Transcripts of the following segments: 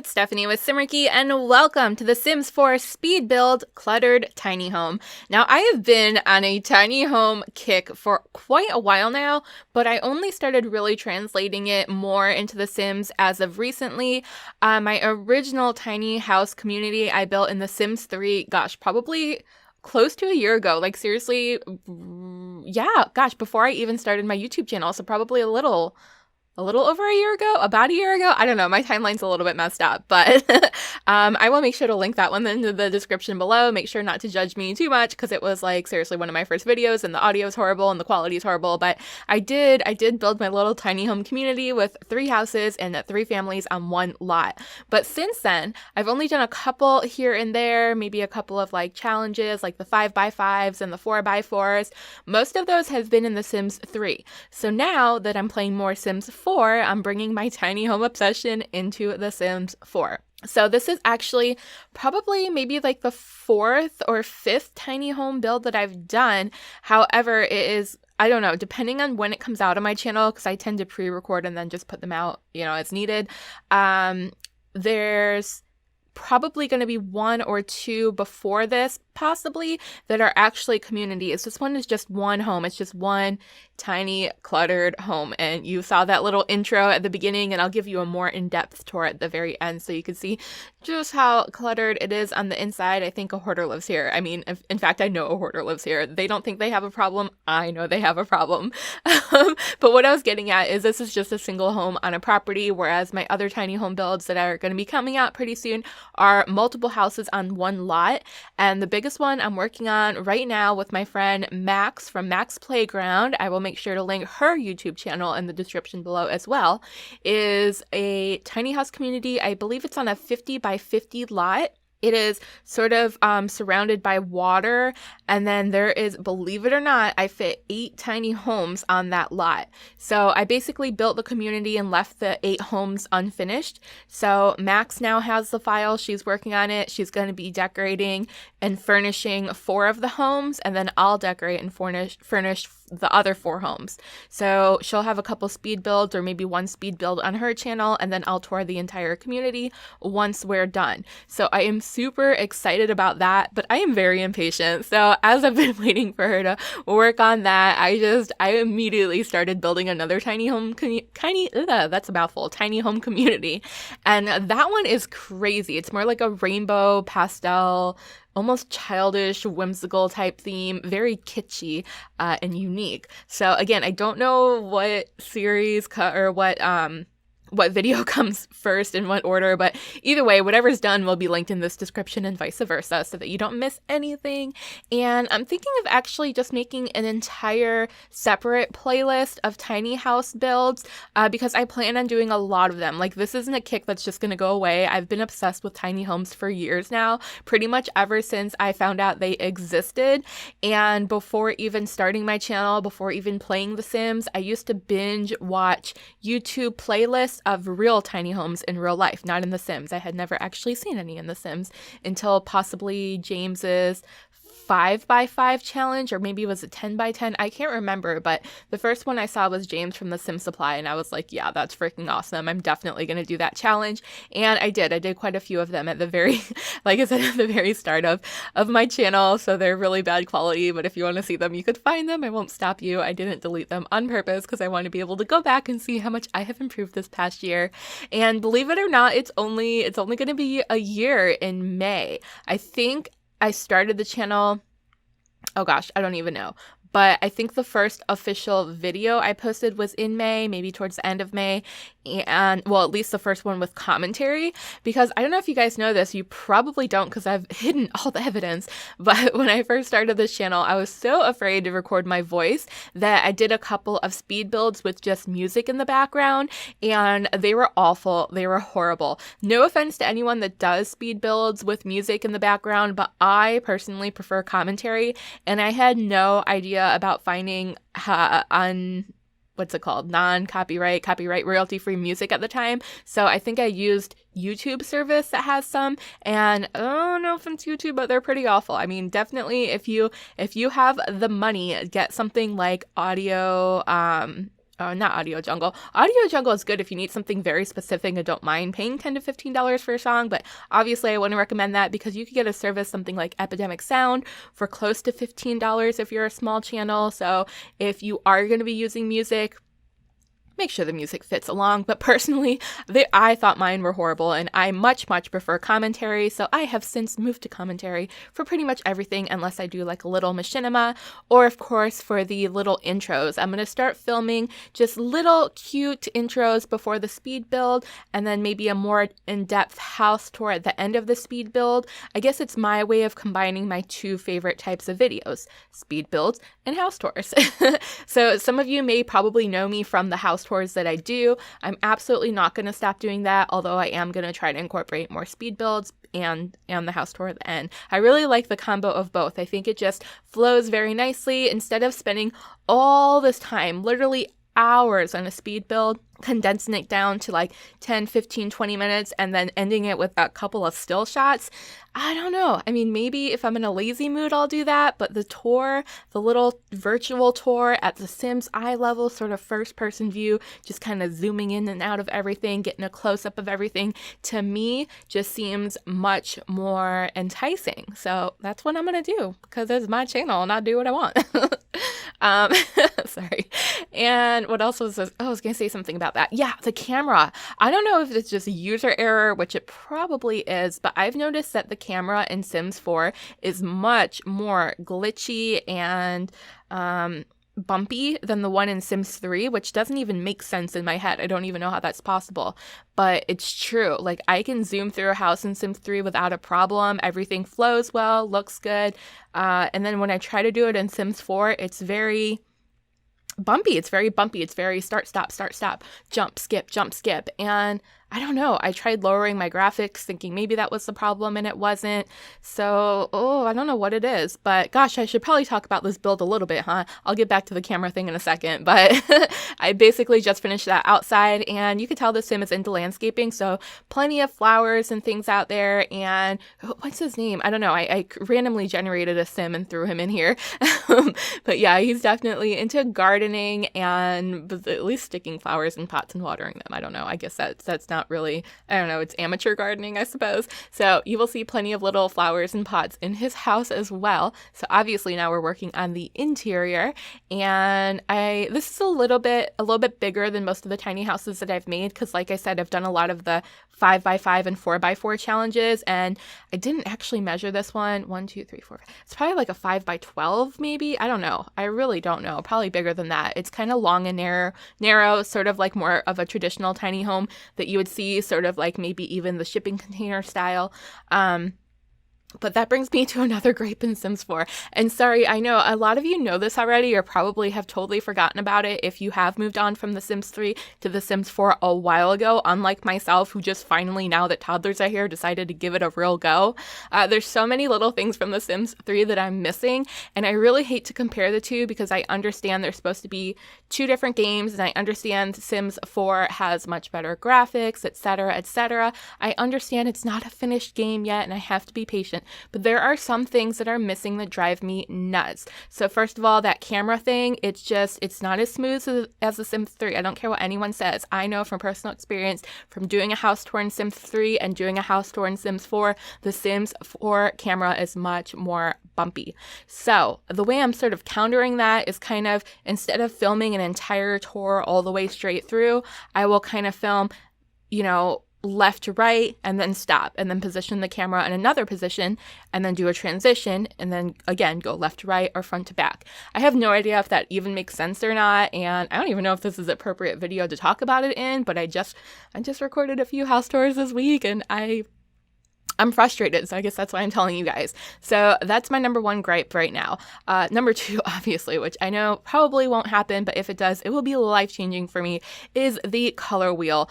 it's Stephanie with Simarchy, and welcome to the Sims 4 Speed Build Cluttered Tiny Home. Now, I have been on a tiny home kick for quite a while now, but I only started really translating it more into The Sims as of recently. My original tiny house community I built in The Sims 3, probably close to a year ago. Like, seriously, yeah, before I even started my YouTube channel, so probably a little over a year ago, about a year ago. I don't know. My timeline's a little bit messed up, but I will make sure to link that one into the description below. Make sure not to judge me too much because it was like seriously one of my first videos and the audio is horrible and the quality is horrible. But I did build my little tiny home community with 3 houses and 3 families on one lot. But since then, I've only done a couple here and there, maybe a couple of like challenges like the 5x5s and the 4x4s. Most of those have been in The Sims 3. So now that I'm playing more Sims 4, I'm bringing my tiny home obsession into The Sims 4. So this is actually probably maybe like the 4th or 5th tiny home build that I've done. However, it is, I don't know, depending on when it comes out on my channel, because I tend to pre-record and then just put them out, as needed. There's probably going to be 1 or 2 before this, possibly, that are actually communities. This one is just one home. It's just one tiny cluttered home, and you saw that little intro at the beginning, and I'll give you a more in-depth tour at the very end so you can see just how cluttered it is on the inside. I think a hoarder lives here. I mean, in fact, I know a hoarder lives here. They don't think they have a problem. I know they have a problem. But what I was getting at is this is just a single home on a property, whereas my other tiny home builds that are going to be coming out pretty soon are multiple houses on one lot. And the biggest one I'm working on right now with my friend Max from Max Playground, I will make sure to link her YouTube channel in the description below as well, is a tiny house community. I believe it's on a 50 by 50 lot. It is sort of surrounded by water, and then there is, believe it or not, I fit 8 tiny homes on that lot. So I basically built the community and left the 8 homes unfinished. So Max now has the file. She's working on it. She's going to be decorating and furnishing 4 of the homes, and then I'll decorate and furnish the other 4 homes. So she'll have a couple speed builds or maybe 1 speed build on her channel, and then I'll tour the entire community once we're done. So I am super excited about that, but I am very impatient. So as I've been waiting for her to work on that, I immediately started building another tiny home that's a mouthful, tiny home community. And that one is crazy. It's more like a rainbow pastel, almost childish, whimsical type theme, very kitschy and unique. So again, I don't know what series or what video comes first in what order, but either way, whatever's done will be linked in this description and vice versa so that you don't miss anything. And I'm thinking of actually just making an entire separate playlist of tiny house builds because I plan on doing a lot of them. Like, this isn't a kick that's just going to go away. I've been obsessed with tiny homes for years now, pretty much ever since I found out they existed. And before even starting my channel, before even playing The Sims, I used to binge watch YouTube playlists of real tiny homes in real life, not in The Sims. I had never actually seen any in The Sims until possibly James's 5x5 challenge, or maybe it was a 10x10. I can't remember, but the first one I saw was James from the Sim Supply, and I was like, yeah, that's freaking awesome. I'm definitely going to do that challenge. And I did quite a few of them at the very, like I said, at the very start of my channel. So they're really bad quality, but if you want to see them, you could find them. I won't stop you. I didn't delete them on purpose because I want to be able to go back and see how much I have improved this past year. And believe it or not, it's only going to be a year in May. I think I started the channel, oh gosh, I don't even know. But I think the first official video I posted was in May, maybe towards the end of May. And, well, at least the first one with commentary. Because I don't know if you guys know this. You probably don't because I've hidden all the evidence. But when I first started this channel, I was so afraid to record my voice that I did a couple of speed builds with just music in the background. And they were awful. They were horrible. No offense to anyone that does speed builds with music in the background, but I personally prefer commentary. And I had no idea about finding non-copyright, copyright royalty-free music at the time. So I think I used YouTube service that has some, and I don't know if it's YouTube, but they're pretty awful. I mean, definitely if you have the money, get something like audio not Audio Jungle. Audio Jungle is good if you need something very specific and don't mind paying $10 to $15 for a song, but obviously I wouldn't recommend that because you could get a service something like Epidemic Sound for close to $15 if you're a small channel. So if you are going to be using music, make sure the music fits along. But personally, I thought mine were horrible, and I much prefer commentary, so I have since moved to commentary for pretty much everything unless I do like a little machinima, or of course for the little intros. I'm going to start filming just little cute intros before the speed build, and then maybe a more in-depth house tour at the end of the speed build. I guess it's my way of combining my two favorite types of videos, speed builds and house tours. So some of you may probably know me from the house tours that I do. I'm absolutely not going to stop doing that, although I am going to try to incorporate more speed builds and the house tour at the end. I really like the combo of both. I think it just flows very nicely. Instead of spending all this time, literally hours on a speed build, condensing it down to like 10, 15, 20 minutes and then ending it with a couple of still shots. I don't know. I mean, maybe if I'm in a lazy mood, I'll do that. But the tour, the little virtual tour at the Sims eye level, sort of first person view, just kind of zooming in and out of everything, getting a close up of everything, to me just seems much more enticing. So that's what I'm going to do because it's my channel and I do what I want. Sorry. And what else was this? Oh, I was going to say something about that. Yeah, the camera. I don't know if it's just a user error, which it probably is, but I've noticed that the camera in Sims 4 is much more glitchy and bumpy than the one in Sims 3, which doesn't even make sense in my head. I don't even know how that's possible, but it's true. Like, I can zoom through a house in Sims 3 without a problem. Everything flows well, looks good. And then when I try to do it in Sims 4, it's very bumpy. It's very bumpy. It's very start, stop, jump, skip. And I don't know. I tried lowering my graphics thinking maybe that was the problem and it wasn't. So, I don't know what it is. But gosh, I should probably talk about this build a little bit, huh? I'll get back to the camera thing in a second. But I basically just finished that outside, and you can tell the sim is into landscaping. So plenty of flowers and things out there. And what's his name? I don't know. I randomly generated a sim and threw him in here. But yeah, he's definitely into gardening and at least sticking flowers in pots and watering them. I don't know. I guess that's not really, I don't know, it's amateur gardening, I suppose. So you will see plenty of little flowers and pots in his house as well. So obviously now we're working on the interior, and this is a little bit bigger than most of the tiny houses that I've made, because like I said, I've done a lot of the 5x5 and 4x4 challenges, and I didn't actually measure this one. 1, 2, 3, 4, 5. It's probably like a 5x12 maybe. I don't know. I really don't know. Probably bigger than that. It's kind of long and narrow, sort of like more of a traditional tiny home that you would see, sort of like maybe even the shipping container style. But that brings me to another gripe in Sims 4. And sorry, I know a lot of you know this already or probably have totally forgotten about it if you have moved on from The Sims 3 to The Sims 4 a while ago, unlike myself, who just finally, now that toddlers are here, decided to give it a real go. There's so many little things from The Sims 3 that I'm missing, and I really hate to compare the two because I understand they're supposed to be two different games, and I understand Sims 4 has much better graphics, etc., etc. I understand it's not a finished game yet, and I have to be patient. But there are some things that are missing that drive me nuts. So first of all, that camera thing, it's not as smooth as The Sims 3. I don't care what anyone says. I know from personal experience, from doing a house tour in Sims 3 and doing a house tour in Sims 4, the Sims 4 camera is much more bumpy. So the way I'm sort of countering that is kind of, instead of filming an entire tour all the way straight through, I will kind of film, left to right and then stop and then position the camera in another position and then do a transition and then again go left to right or front to back. I have no idea if that even makes sense or not, and I don't even know if this is an appropriate video to talk about it in, but I just recorded a few house tours this week and I'm frustrated, so I guess that's why I'm telling you guys. So that's my number one gripe right now. Number two, obviously, which I know probably won't happen, but if it does, it will be life-changing for me, is the color wheel.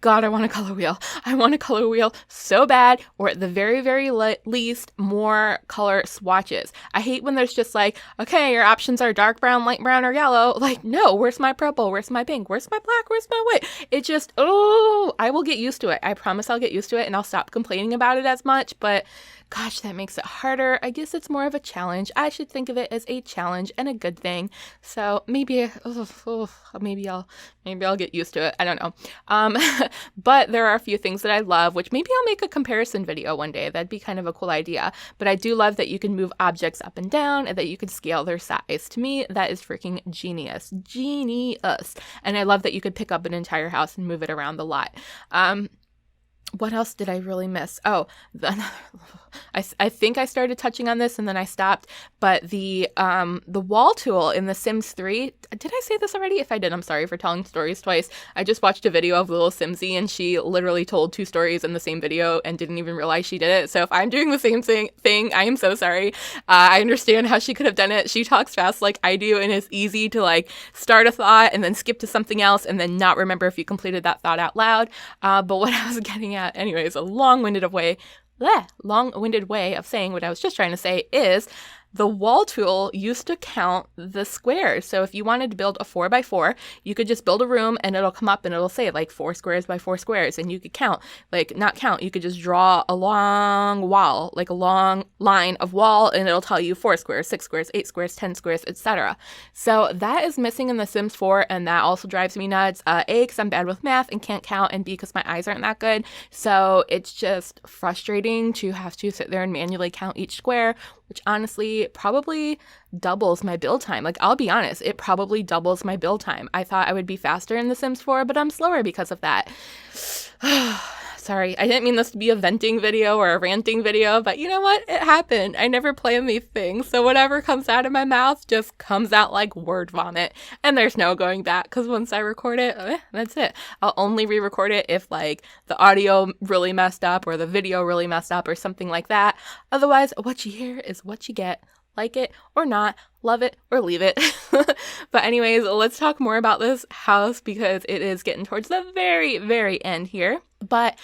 God, I want a color wheel. I want a color wheel so bad, or at the very, very least, more color swatches. I hate when there's just like, okay, your options are dark brown, light brown, or yellow. Like, no, where's my purple? Where's my pink? Where's my black? Where's my white? It just, I will get used to it. I promise I'll get used to it and I'll stop complaining about it as much. But Gosh, that makes it harder. I guess it's more of a challenge. I should think of it as a challenge and a good thing. So maybe, maybe I'll get used to it. I don't know. But there are a few things that I love, which maybe I'll make a comparison video one day. That'd be kind of a cool idea. But I do love that you can move objects up and down and that you can scale their size. To me, that is freaking genius. Genius. And I love that you could pick up an entire house and move it around the lot. What else did I really miss? Oh, I think I started touching on this and then I stopped. But the wall tool in The Sims 3, did I say this already? If I did, I'm sorry for telling stories twice. I just watched a video of little Simsy and she literally told 2 stories in the same video and didn't even realize she did it. So if I'm doing the same thing, I am so sorry. I understand how she could have done it. She talks fast like I do, and it's easy to like start a thought and then skip to something else and then not remember if you completed that thought out loud. But what I was getting at, anyways, a long-winded way of saying what I was just trying to say is the wall tool used to count the squares. So if you wanted to build a 4x4, you could just build a room and it'll come up and it'll say like 4 squares by 4 squares. And you could count, like not count, you could just draw a long wall, like a long line of wall, and it'll tell you 4 squares, 6 squares, 8 squares, 10 squares, etc. So that is missing in The Sims 4, and that also drives me nuts. A, because I'm bad with math and can't count, and B, because my eyes aren't that good. So it's just frustrating to have to sit there and manually count each square, which honestly probably doubles my build time. Like, I'll be honest, it probably doubles my build time. I thought I would be faster in The Sims 4, but I'm slower because of that. Sorry, I didn't mean this to be a venting video or a ranting video, but you know what? It happened. I never plan these things, so whatever comes out of my mouth just comes out like word vomit, and there's no going back, because once I record it, that's it. I'll only re-record it if, like, the audio really messed up or the video really messed up or something like that. Otherwise, what you hear is what you get. Like it or not, love it or leave it. But anyways, let's talk more about this house because it is getting towards the very, very end here. But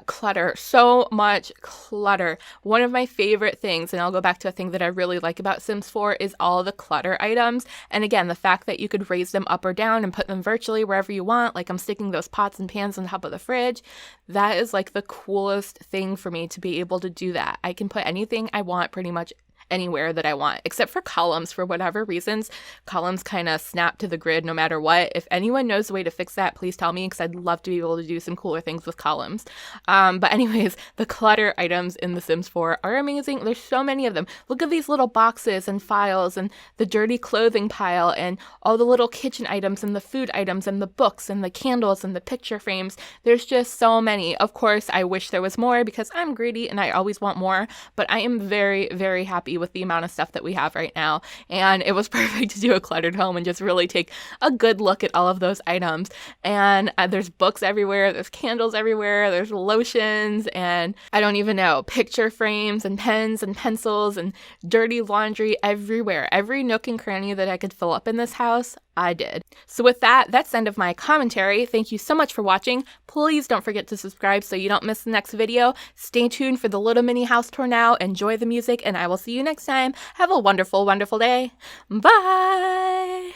clutter, so much clutter. One of my favorite things, and I'll go back to a thing that I really like about Sims 4, is all the clutter items. And again, the fact that you could raise them up or down and put them virtually wherever you want, like I'm sticking those pots and pans on top of the fridge, that is like the coolest thing for me to be able to do that. I can put anything I want pretty much anywhere that I want, except for columns. For whatever reasons, columns kind of snap to the grid no matter what. If anyone knows the way to fix that, please tell me, because I'd love to be able to do some cooler things with columns. But anyways, the clutter items in The Sims 4 are amazing. There's so many of them. Look at these little boxes and files and the dirty clothing pile and all the little kitchen items and the food items and the books and the candles and the picture frames. There's just so many. Of course, I wish there was more because I'm greedy and I always want more, but I am very, very happy with the amount of stuff that we have right now, and it was perfect to do a cluttered home and just really take a good look at all of those items. And there's books everywhere, there's candles everywhere, there's lotions, and I don't even know, picture frames and pens and pencils and dirty laundry everywhere. Every nook and cranny that I could fill up in this house, I did. So with that, that's the end of my commentary. Thank you so much for watching. Please don't forget to subscribe so you don't miss the next video. Stay tuned for the little mini house tour now. Enjoy the music, and I will see you next time. Have a wonderful, wonderful day. Bye!